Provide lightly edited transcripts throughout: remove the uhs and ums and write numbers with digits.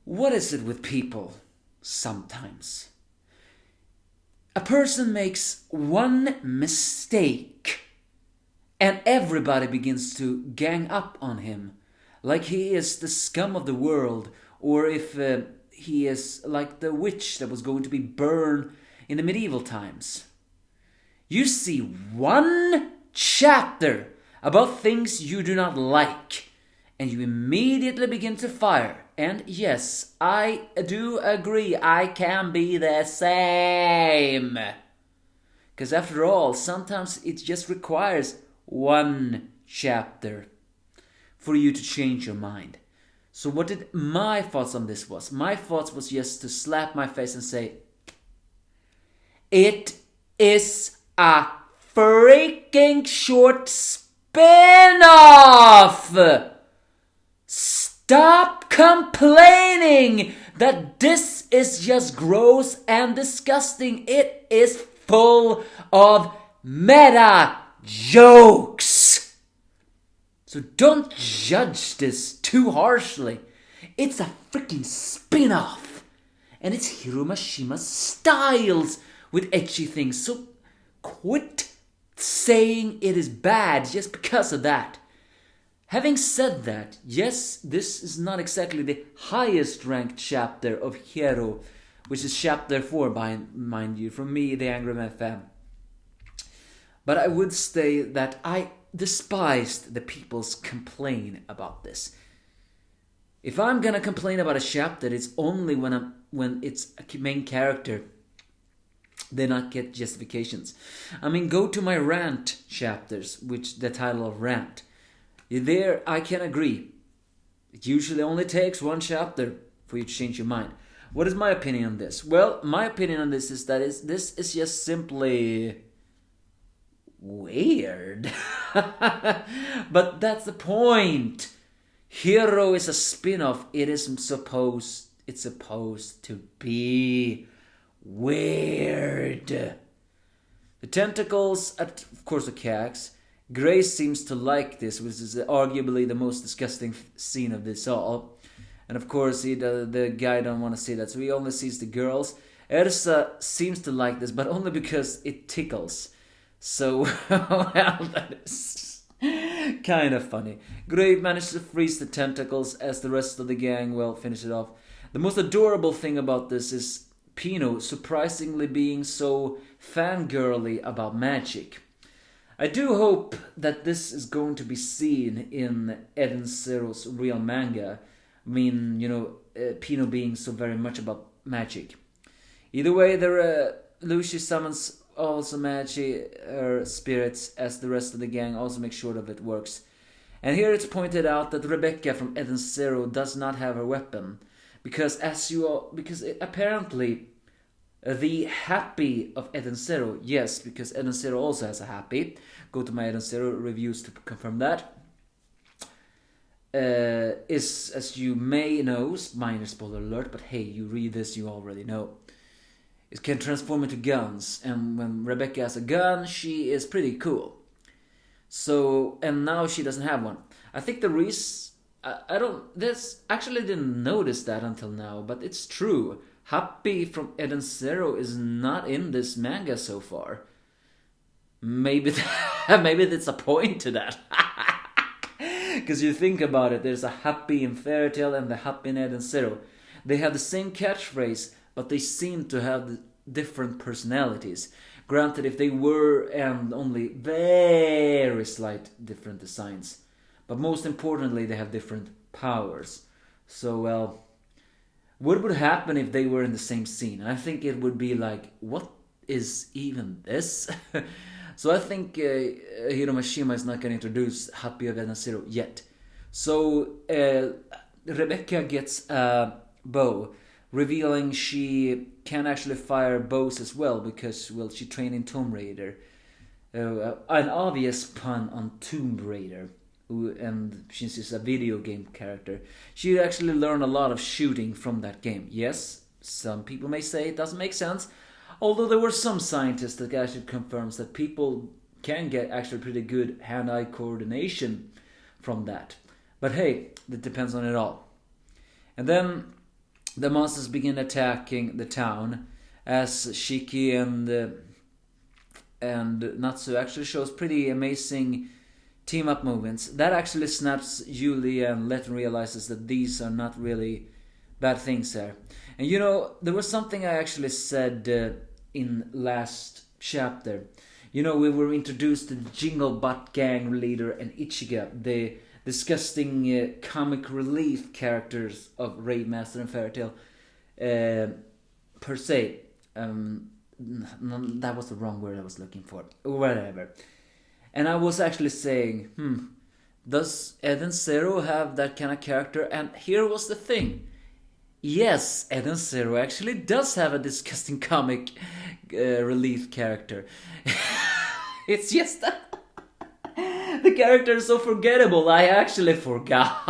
What is it with people sometimes? A person makes one mistake and everybody begins to gang up on him, like he is the scum of the world, or if he is like the witch that was going to be burned in the medieval times. You see one chapter about things you do not like, and you immediately begin to fire. And yes, I do agree, I can be the same. Because after all, sometimes it just requires one chapter for you to change your mind. So what did my thoughts on this was? My thoughts was just to slap my face and say, it is a freaking short spin-off! Stop complaining that this is just gross and disgusting. It is full of meta jokes. So don't judge this too harshly. It's a freaking spin-off. And it's Hiro Mashima's styles with ecchi things. So quit saying it is bad just because of that. Having said that, yes, this is not exactly the highest ranked chapter of Hero, which is chapter 4, mind you, from me, the Angry Man fan. But I would say that I despised the people's complaint about this. If I'm gonna complain about a chapter, it's only when it's a main character they not get justifications. I mean, go to my rant chapters, which the title of rant. There, I can agree. It usually only takes one chapter for you to change your mind. What is my opinion on this? Well, my opinion on this is that this is just simply weird. But that's the point. Hero is a spin-off. It's supposed to be weird. The tentacles, of course, are cags. Grace seems to like this, which is arguably the most disgusting scene of this all. And of course, the guy don't want to see that, so he only sees the girls. Ersa seems to like this, but only because it tickles. So, well, that is kind of funny. Grave manages to freeze the tentacles as the rest of the gang, well, finish it off. The most adorable thing about this is Pino surprisingly being so fangirly about magic. I do hope that this is going to be seen in Eden Zero's real manga. I mean, Pino being so very much about magic. Either way, Lucy summons also magic spirits as the rest of the gang also make sure that it works. And here it's pointed out that Rebecca from Eden Zero does not have her weapon. Because apparently the happy of Eden Zero, yes, because Eden Zero also has a happy. Go to my Eden Zero reviews to confirm that. Is, as you may know, minor spoiler alert, but hey, you read this, you already know. It can transform into guns, and when Rebecca has a gun, she is pretty cool. So, and now she doesn't have one. I think the reason... actually didn't notice that until now, but it's true. Happy from Eden Zero is not in this manga so far. Maybe that's a point to that. Because you think about it, there's a Happy in Fairy Tail and the Happy in Eden Zero. They have the same catchphrase, but they seem to have different personalities. Granted, if they were, and only very slight different designs. But most importantly, they have different powers. So, well, what would happen if they were in the same scene? I think it would be like, what is even this? So I think Hiro Mashima is not going to introduce Happy of Eden Zero yet. So Rebecca gets a bow, revealing she can actually fire bows as well because, well, she trained in Tomb Raider. An obvious pun on Tomb Raider. And since she's a video game character, she actually learned a lot of shooting from that game. Yes, some people may say it doesn't make sense, although there were some scientists that actually confirms that people can get actually pretty good hand-eye coordination from that. But hey, that depends on it all. And then the monsters begin attacking the town as Shiki and Natsu actually shows pretty amazing team-up movements. That actually snaps Yuli, and Letten realizes that these are not really bad things there. And you know, there was something I actually said in last chapter. You know, we were introduced to the Jingle Butt gang leader and Ichiga, the disgusting comic relief characters of Rave Master and Fairy Tail per se. That was the wrong word I was looking for. Whatever. And I was actually saying, does Eden Zero have that kind of character? And here was the thing. Yes, Eden Zero actually does have a disgusting comic relief character. It's just that the character is so forgettable, I actually forgot.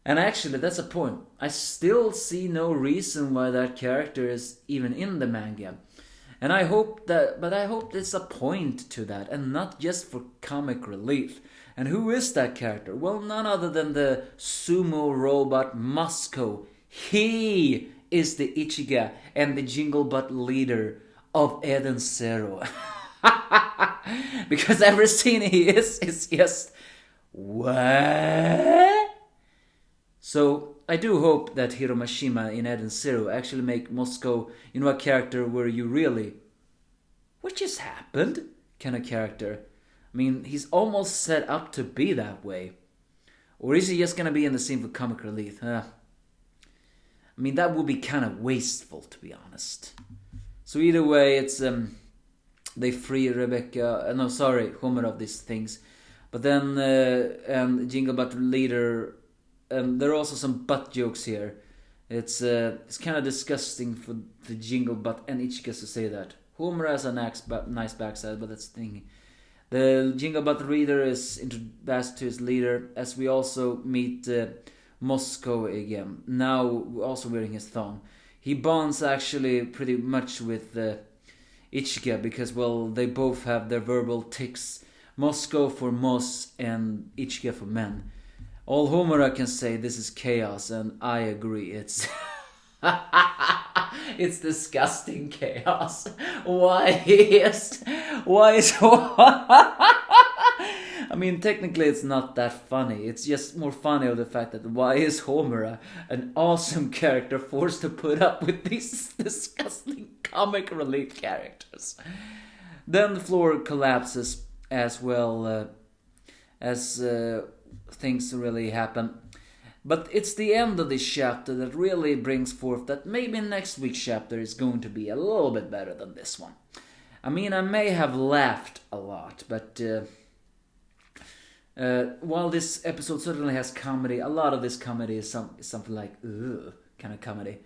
And actually, that's a point. I still see no reason why that character is even in the manga. And I hope there's a point to that, and not just for comic relief. And who is that character? Well, none other than the sumo robot Moscow. He is the Ichiga and the Jingle Butt leader of Eden Zero. Because every scene he is just... What? So, I do hope that Hiromashima in Eden Zero actually make Moscow, you know, a character where you really... What just happened? Kind of character. I mean, he's almost set up to be that way. Or is he just gonna be in the scene for comic relief? I mean, that would be kind of wasteful, to be honest. So either way, it's... they free Homer of these things. But then, and Jingle Butt leader... there are also some butt jokes here. It's kind of disgusting for the Jingle Butt and Ichiga to say that. Homer has a nice backside, but that's the thing. The Jingle Butt leader is introduced to his leader, as we also meet Moscow again. Now also wearing his thong. He bonds actually pretty much with Ichiga because, well, they both have their verbal tics. Moscow for Mos and Ichiga for men. All Homura can say, this is chaos, and I agree. It's it's disgusting chaos. Why is I mean, technically it's not that funny. It's just more funny of the fact that why is Homura, an awesome character, forced to put up with these disgusting comic relief characters? Then the floor collapses as well as things really happen. But it's the end of this chapter that really brings forth that maybe next week's chapter is going to be a little bit better than this one. I mean, I may have laughed a lot, but while this episode certainly has comedy, a lot of this comedy is something like, ugh, kind of comedy.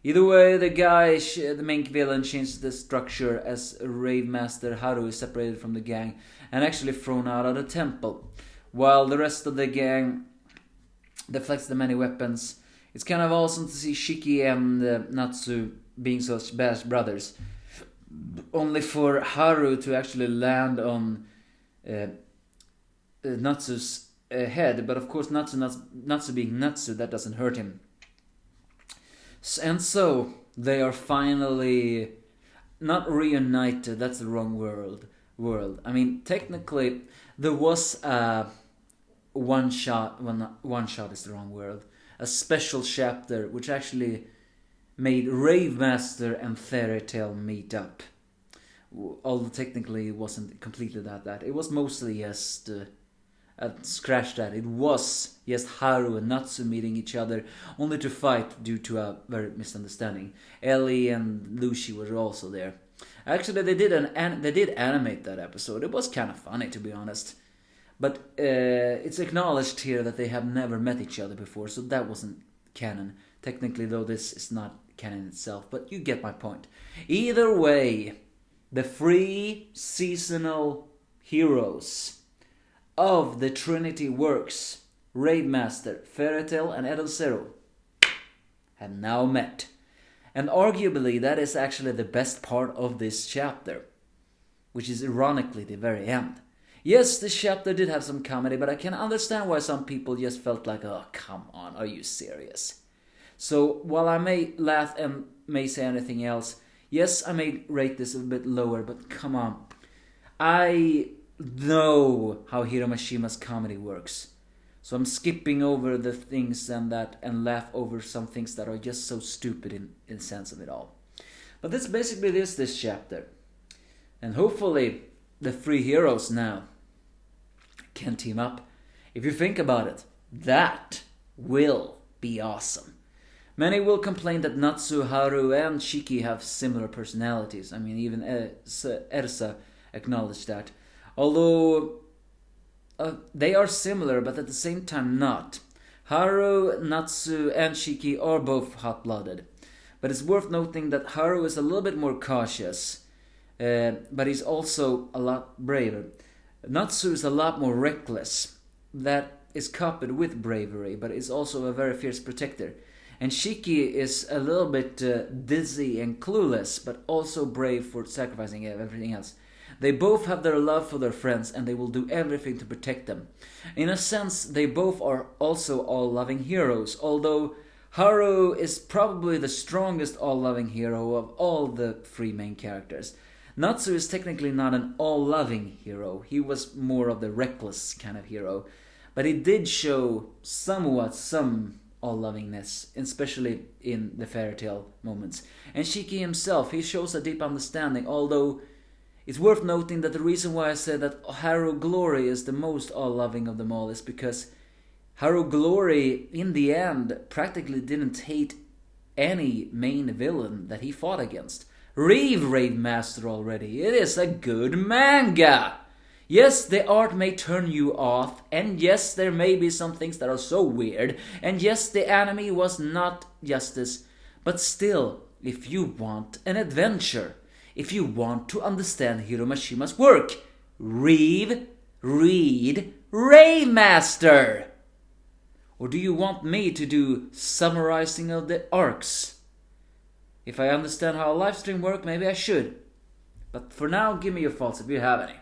Either way, the main villain, changes the structure as Rave Master Haru is separated from the gang and actually thrown out of the temple. While the rest of the gang deflects the many weapons. It's kind of awesome to see Shiki and Natsu being such best brothers. Only for Haru to actually land on Natsu's head. But of course, Natsu being Natsu, that doesn't hurt him. And so, they are finally not reunited. That's the wrong word. I mean, technically, there was a one shot is the wrong word. A special chapter which actually made Rave Master and Fairy Tail meet up. Although technically it wasn't completely that. It was mostly just scratch that. It was just Haru and Natsu meeting each other, only to fight due to a very misunderstanding. Ellie and Lucy were also there. Actually, they did animate that episode. It was kind of funny, to be honest. But it's acknowledged here that they have never met each other before, so that wasn't canon. Technically, though, this is not canon itself, but you get my point. Either way, the free seasonal heroes of the Trinity works, Rave Master, Fairy Tail, and Eden Zero, have now met. And arguably, that is actually the best part of this chapter, which is ironically the very end. Yes, this chapter did have some comedy, but I can understand why some people just felt like, oh, come on, are you serious? So, while I may laugh and may say anything else, yes, I may rate this a bit lower, but come on. I know how Hiro Mashima's comedy works. So I'm skipping over the things and laugh over some things that are just so stupid in sense of it all. But this basically is this chapter. And hopefully the three heroes now can team up. If you think about it, that will be awesome. Many will complain that Natsu, Haru and Shiki have similar personalities. I mean, even Ersa acknowledged that. Although they are similar, but at the same time not. Haru, Natsu and Shiki are both hot-blooded. But it's worth noting that Haru is a little bit more cautious. But he's also a lot braver. Natsu is a lot more reckless. That is coupled with bravery, but is also a very fierce protector. And Shiki is a little bit dizzy and clueless, but also brave for sacrificing everything else. They both have their love for their friends, and they will do everything to protect them. In a sense, they both are also all-loving heroes, although Haru is probably the strongest all-loving hero of all the three main characters. Natsu is technically not an all-loving hero. He was more of the reckless kind of hero. But he did show somewhat some all-lovingness, especially in the fairy tale moments. And Shiki himself, he shows a deep understanding, although it's worth noting that the reason why I said that Haru Glory is the most all-loving of them all is because Haru Glory, in the end, practically didn't hate any main villain that he fought against. Reeve Rave Master already. It is a good manga. Yes, the art may turn you off, and yes, there may be some things that are so weird, and yes, the anime was not justice, but still, if you want an adventure, if you want to understand Hiro Mashima's work, read Rave Master. Or do you want me to do summarizing of the arcs? If I understand how a live stream works, maybe I should. But for now, give me your thoughts if you have any.